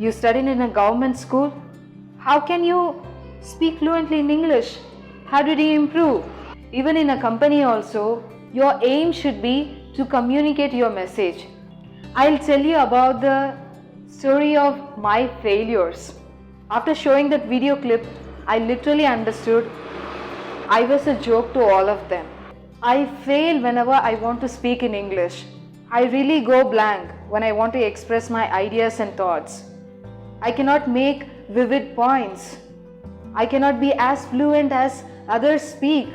You studied in a government school? How can you speak fluently in English? How did you improve? Even in a company also, your aim should be to communicate your message. I'll tell you about the story of my failures. After showing that video clip, I literally understood I was a joke to all of them. I fail whenever I want to speak in English. I really go blank when I want to express my ideas and thoughts. I cannot make vivid points. I cannot be as fluent as others speak.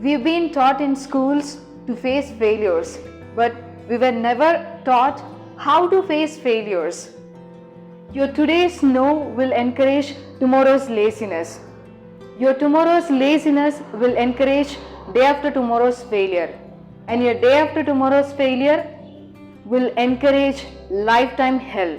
We've been taught in schools to face failures, but we were never taught how to face failures. Your today's no will encourage tomorrow's laziness. Your tomorrow's laziness will encourage day after tomorrow's failure. And your day after tomorrow's failure will encourage lifetime hell.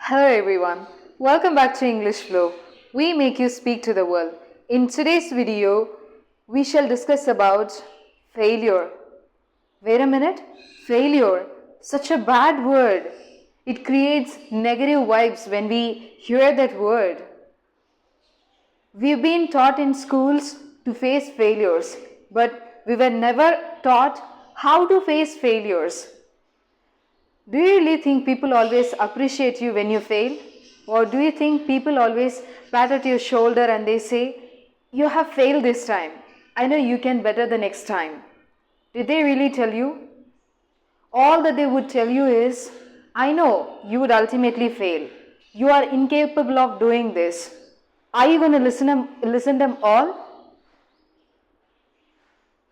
Hello everyone, welcome back to Englishfloww. We make you speak to the world. In today's video, we shall discuss about failure. Wait a minute, failure, such a bad word. It creates negative vibes when we hear that word. We've been taught in schools to face failures, but we were never taught how to face failures. Do you really think people always appreciate you when you fail? Or do you think people always pat at your shoulder and they say, you have failed this time. I know you can better the next time. Did they really tell you? All that they would tell you is, I know you would ultimately fail. You are incapable of doing this. Are you going to listen them all?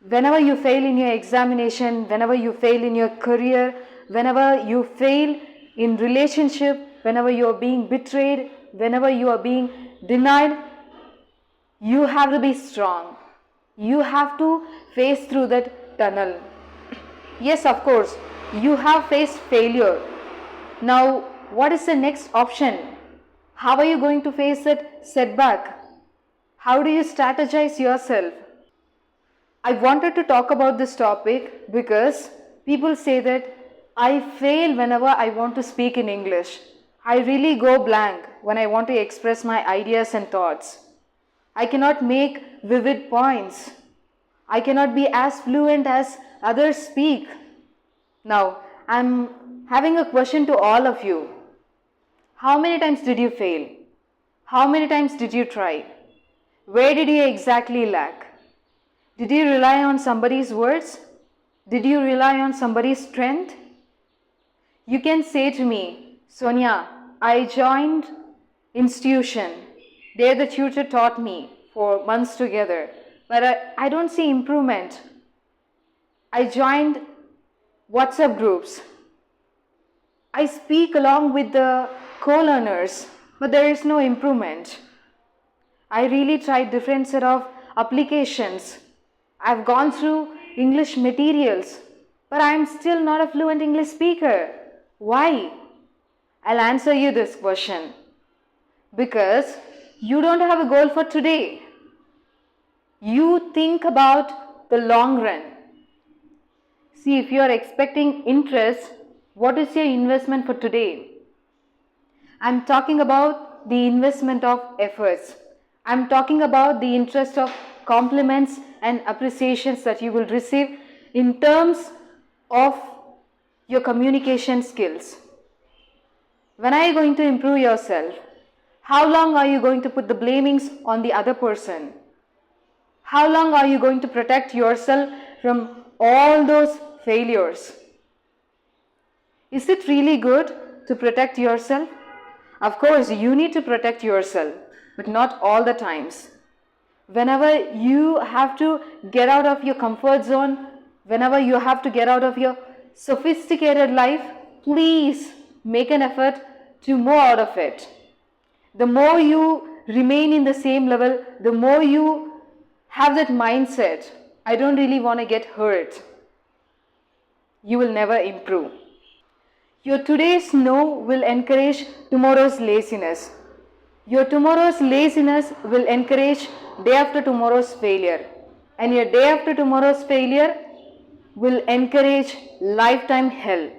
Whenever you fail in your examination, whenever you fail in your career, whenever you fail in relationship, whenever you are being betrayed, whenever you are being denied, you have to be strong. You have to face through that tunnel. Yes, of course, you have faced failure. Now, what is the next option? How are you going to face that setback? How do you strategize yourself? I wanted to talk about this topic because people say that I fail whenever I want to speak in English. I really go blank when I want to express my ideas and thoughts. I cannot make vivid points. I cannot be as fluent as others speak. Now, I'm having a question to all of you. How many times did you fail? How many times did you try? Where did you exactly lack? Did you rely on somebody's words? Did you rely on somebody's strength? You can say to me, Sonia, I joined institution. There the tutor taught me for months together, but I don't see improvement. I joined WhatsApp groups. I speak along with the co-learners, but there is no improvement. I really tried different set of applications. I've gone through English materials, but I'm still not a fluent English speaker. Why? I'll answer you this question. Because you don't have a goal for today. You think about the long run. See, if you are expecting interest, what is your investment for today? I'm talking about the investment of efforts. I'm talking about the interest of compliments and appreciations that you will receive in terms of your communication skills. When are you going to improve yourself? How long are you going to put the blamings on the other person? How long are you going to protect yourself from all those failures? Is it really good to protect yourself? Of course, you need to protect yourself, but not all the times. Whenever you have to get out of your comfort zone, whenever you have to get out of your sophisticated life, please make an effort to move out of it. The more you remain in the same level, the more you have that mindset, I don't really want to get hurt, you will never improve. Your today's no will encourage tomorrow's laziness. Your tomorrow's laziness will encourage day after tomorrow's failure. And your day after tomorrow's failure will encourage lifetime hell.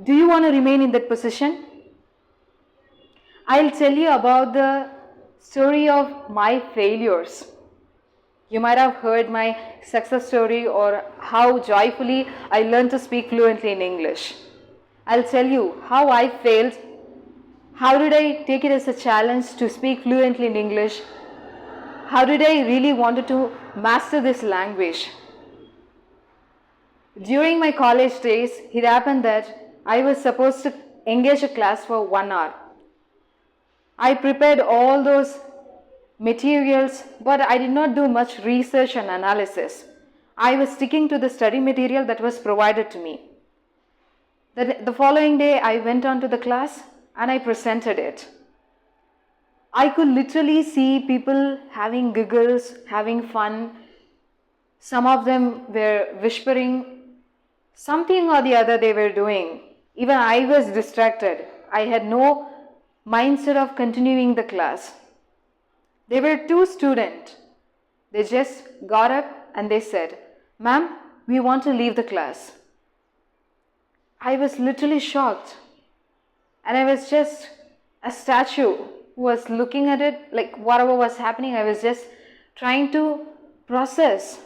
Do you want to remain in that position? I'll tell you about the story of my failures. You might have heard my success story or how joyfully I learned to speak fluently in English. I'll tell you how I failed. How did I take it as a challenge to speak fluently in English? How did I really wanted to master this language? During my college days, it happened that I was supposed to engage a class for 1 hour. I prepared all those materials, but I did not do much research and analysis. I was sticking to the study material that was provided to me. The following day, I went on to the class and I presented it. I could literally see people having giggles, having fun. Some of them were whispering. Something or the other they were doing. Even I was distracted. I had no mindset of continuing the class. There were 2 students. They just got up and they said, "Ma'am, we want to leave the class." I was literally shocked. And I was just a statue who was looking at it like whatever was happening. I was just trying to process.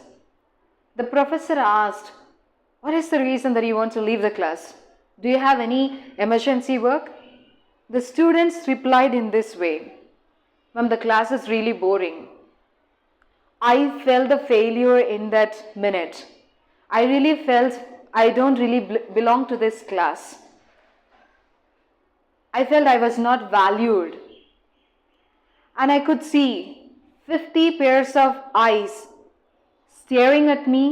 The professor asked, "What is the reason that you want to leave the class? Do you have any emergency work?" The students replied in this way, "Ma'am, the class is really boring." I felt the failure in that minute. I really felt I don't really belong to this class. I felt I was not valued. And I could see 50 pairs of eyes staring at me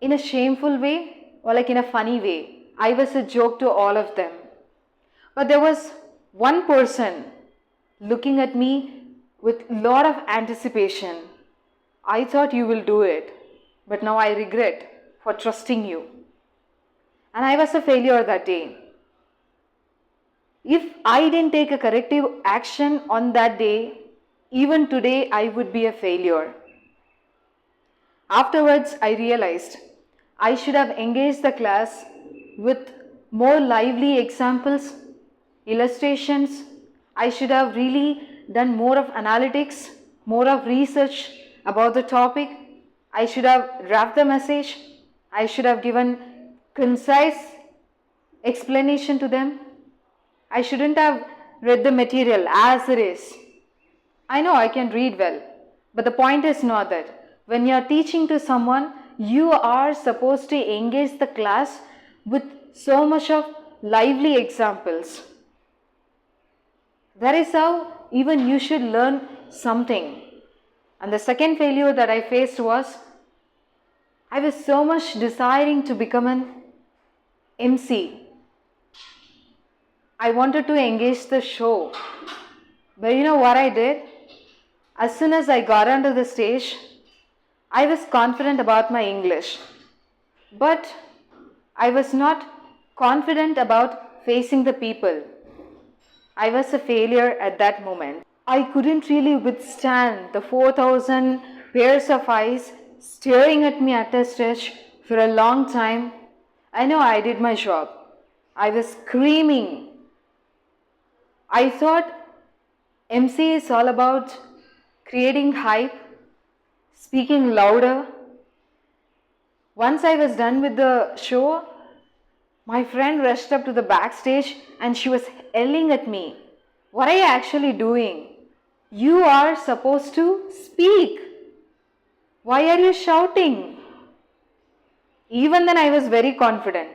in a shameful way or like in a funny way. I was a joke to all of them. But there was one person looking at me with a lot of anticipation. "I thought you will do it, but now I regret for trusting you." And I was a failure that day. If I didn't take a corrective action on that day, even today I would be a failure. Afterwards, I realized I should have engaged the class with more lively examples, illustrations. I should have really done more of analytics, more of research about the topic. I should have wrapped the message. I should have given concise explanation to them. I shouldn't have read the material as it is. I know I can read well, but the point is not that. When you are teaching to someone, you are supposed to engage the class with so much of lively examples. That is how even you should learn something. And the second failure that I faced was, I was so much desiring to become an MC. I wanted to engage the show. But you know what I did? As soon as I got onto the stage, I was confident about my English. But I was not confident about facing the people. I was a failure at that moment. I couldn't really withstand the 4,000 pairs of eyes staring at me at a stretch for a long time. I know I did my job. I was screaming. I thought MC is all about creating hype, speaking louder. Once I was done with the show, my friend rushed up to the backstage and she was yelling at me. "What are you actually doing? You are supposed to speak. Why are you shouting?" Even then I was very confident.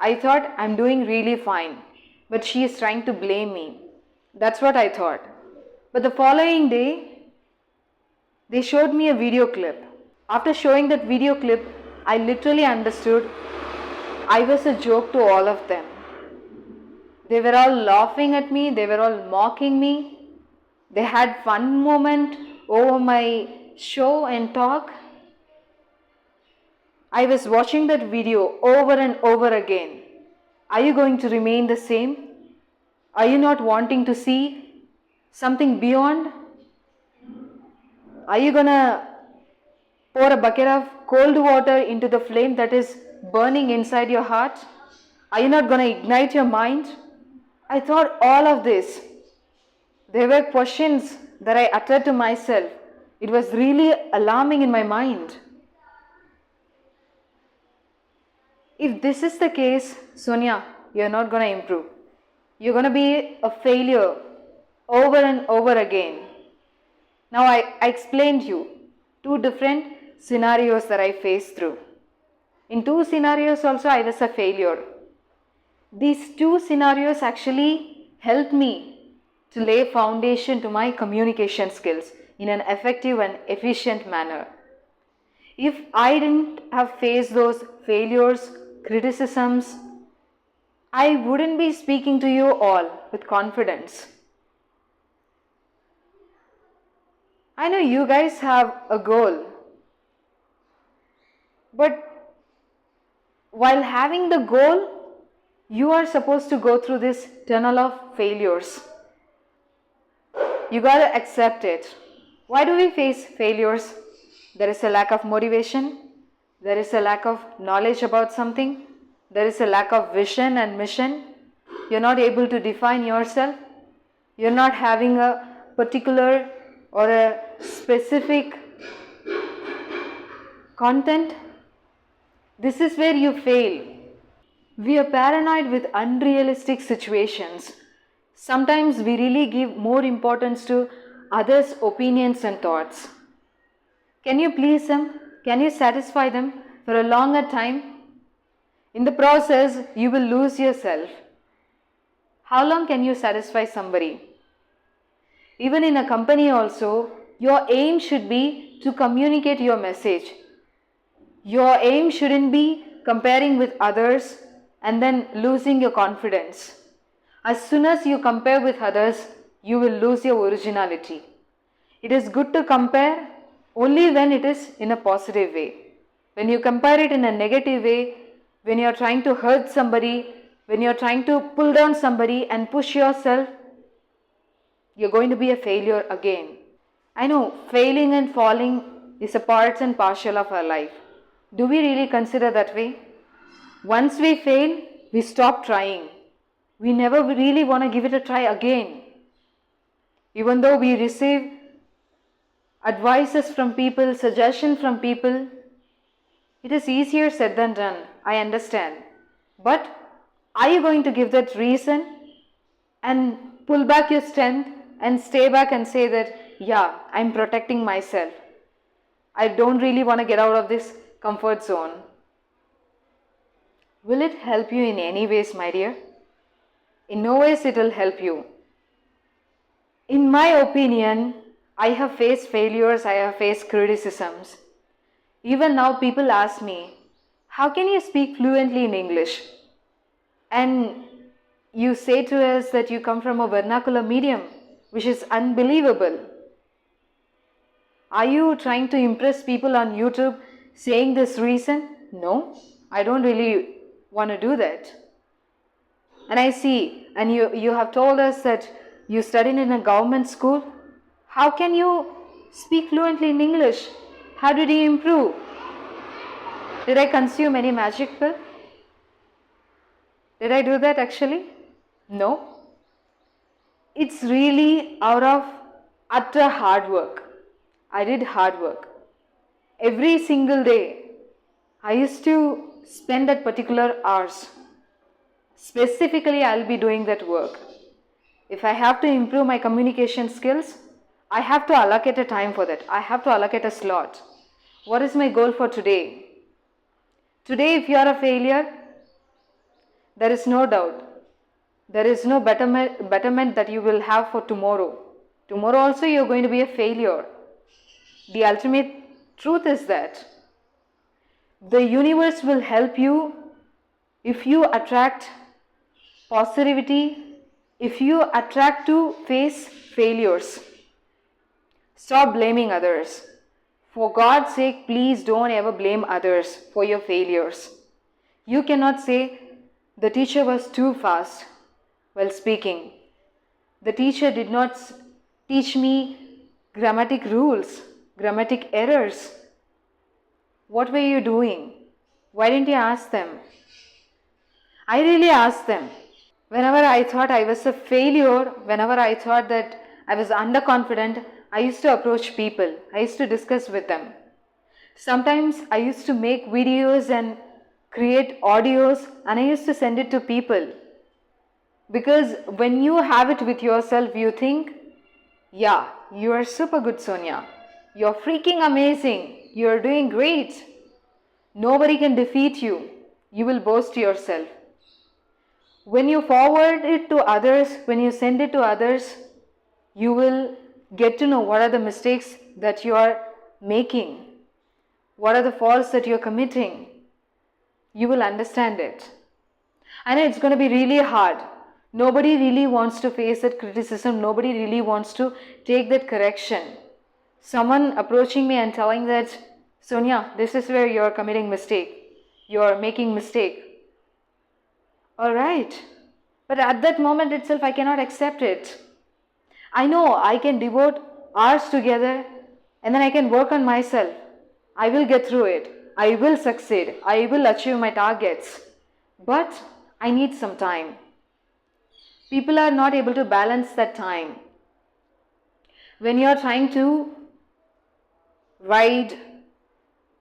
I thought I'm doing really fine, but she is trying to blame me. That's what I thought. But the following day, they showed me a video clip. After showing that video clip, I literally understood I was a joke to all of them. They were all laughing at me, they were all mocking me. They had fun moment over my show and talk. I was watching that video over and over again. Are you going to remain the same? Are you not wanting to see something beyond? Are you gonna pour a bucket of cold water into the flame that is burning inside your heart? Are you not gonna ignite your mind? I thought all of this. There were questions that I uttered to myself. It was really alarming in my mind. If this is the case, Sonia, you're not going to improve. You're going to be a failure over and over again. Now I explained you 2 different scenarios that I faced through. In 2 scenarios also I was a failure. These 2 scenarios actually helped me to lay foundation to my communication skills in an effective and efficient manner. If I didn't have faced those failures, criticisms, I wouldn't be speaking to you all with confidence. I know you guys have a goal, but while having the goal, you are supposed to go through this tunnel of failures. You gotta accept it. Why do we face failures? There is a lack of motivation. There is a lack of knowledge about something. There is a lack of vision and mission. You're not able to define yourself. You're not having a particular or a specific content. This is where you fail. We are paranoid with unrealistic situations. Sometimes we really give more importance to others' opinions and thoughts. Can you please them? Can you satisfy them for a longer time? In the process, you will lose yourself. How long can you satisfy somebody? Even in a company also, your aim should be to communicate your message. Your aim shouldn't be comparing with others and then losing your confidence. As soon as you compare with others, you will lose your originality. It is good to compare only when it is in a positive way. When you compare it in a negative way, when you are trying to hurt somebody, when you are trying to pull down somebody and push yourself, you're going to be a failure again. I know failing and falling is a part and parcel of our life. Do we really consider that way? Once we fail, we stop trying. We never really want to give it a try again. Even though we receive advices from people, suggestions from people, it is easier said than done. I understand. But are you going to give that reason and pull back your strength and stay back and say that, yeah, I'm protecting myself. I don't really want to get out of this comfort zone. Will it help you in any ways, my dear? In no ways it will help you. In my opinion, I have faced failures, I have faced criticisms. Even now people ask me, how can you speak fluently in English? And you say to us that you come from a vernacular medium, which is unbelievable. Are you trying to impress people on YouTube saying this reason? No, I don't really want to do that. And I see, and you have told us that you studied in a government school. How can you speak fluently in English? How did you improve? Did I consume any magic pill? Did I do that actually? No. It's really out of utter hard work. I did hard work. Every single day, I used to spend at particular hours. Specifically, I'll be doing that work. If I have to improve my communication skills, I have to allocate a time for that. I have to allocate a slot. What is my goal for today? Today, if you are a failure, there is no doubt. There is no betterment that you will have for tomorrow. Tomorrow also you are going to be a failure. The ultimate truth is that the universe will help you if you attract positivity, if you attract to face failures. Stop blaming others. For God's sake, please don't ever blame others for your failures. You cannot say The teacher was too fast while speaking. The teacher did not teach me grammatic rules, grammatic errors. What were you doing? Why didn't you ask them? I really asked them. Whenever I thought I was a failure, whenever I thought that I was underconfident, I used to approach people. I used to discuss with them. Sometimes I used to make videos and create audios and I used to send it to people. Because when you have it with yourself, you think, yeah, you are super good, Sonia. You're freaking amazing. You're doing great. Nobody can defeat you. You will boast yourself. When you forward it to others, when you send it to others, you will get to know what are the mistakes that you are making. What are the faults that you're committing? You will understand it. I know it's going to be really hard. Nobody really wants to face that criticism. Nobody really wants to take that correction. Someone approaching me and telling that, Sonia, this is where you're committing mistake. You're making mistake. Alright. But at that moment itself, I cannot accept it. I know I can devote hours together and then I can work on myself. I will get through it. I will succeed. I will achieve my targets. But I need some time. People are not able to balance that time. When you are trying to ride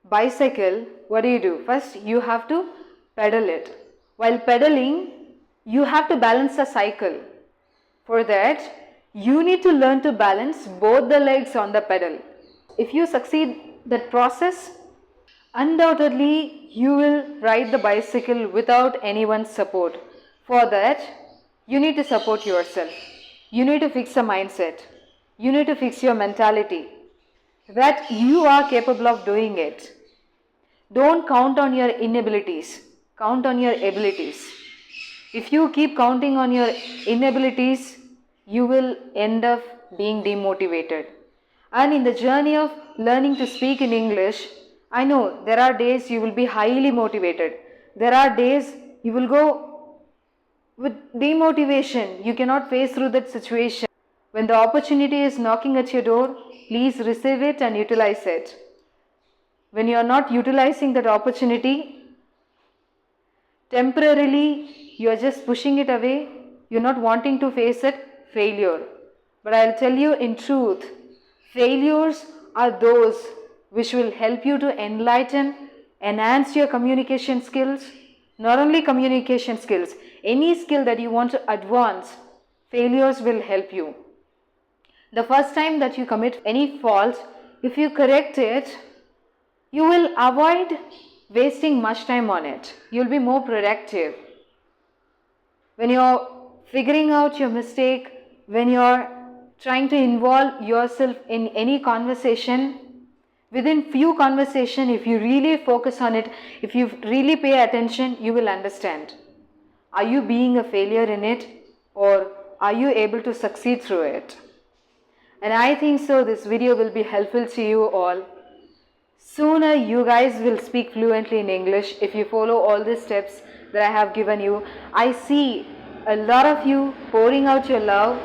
bicycle, what do? First, you have to pedal it. While pedaling, you have to balance a cycle. For that, you need to learn to balance both the legs on the pedal. If you succeed that process, undoubtedly you will ride the bicycle without anyone's support. For that, you need to support yourself. You need to fix a mindset. You need to fix your mentality that you are capable of doing it. Don't count on your inabilities. Count on your abilities. If you keep counting on your inabilities, you will end up being demotivated. And in the journey of learning to speak in English, I know there are days you will be highly motivated. There are days you will go with demotivation. You cannot face through that situation. When the opportunity is knocking at your door, please receive it and utilize it. When you are not utilizing that opportunity, temporarily you are just pushing it away. You're not wanting to face it, failure. But I'll tell you in truth, failures are those which will help you to enlighten, enhance your communication skills. Not only communication skills, any skill that you want to advance, failures will help you. The first time that you commit any fault, if you correct it, you will avoid wasting much time on it. You'll be more productive. When you're figuring out your mistake, when you're trying to involve yourself in any conversation, within few conversation, if you really focus on it, if you really pay attention, you will understand. Are you being a failure in it, or are you able to succeed through it? And I think so this video will be helpful to you all. Sooner you guys will speak fluently in English if you follow all the steps that I have given you. I see a lot of you pouring out your love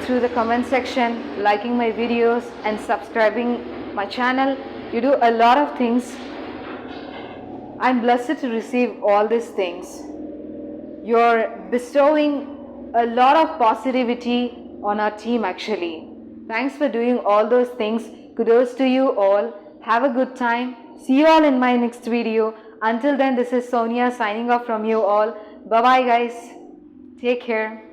through the comment section, liking my videos and subscribing my channel. You do a lot of things. I'm blessed to receive all these things. You're bestowing a lot of positivity on our team actually. Thanks for doing all those things. Kudos to you all. Have a good time. See you all in my next video. Until then, this is Sonia signing off from you all. Bye bye guys. Take care.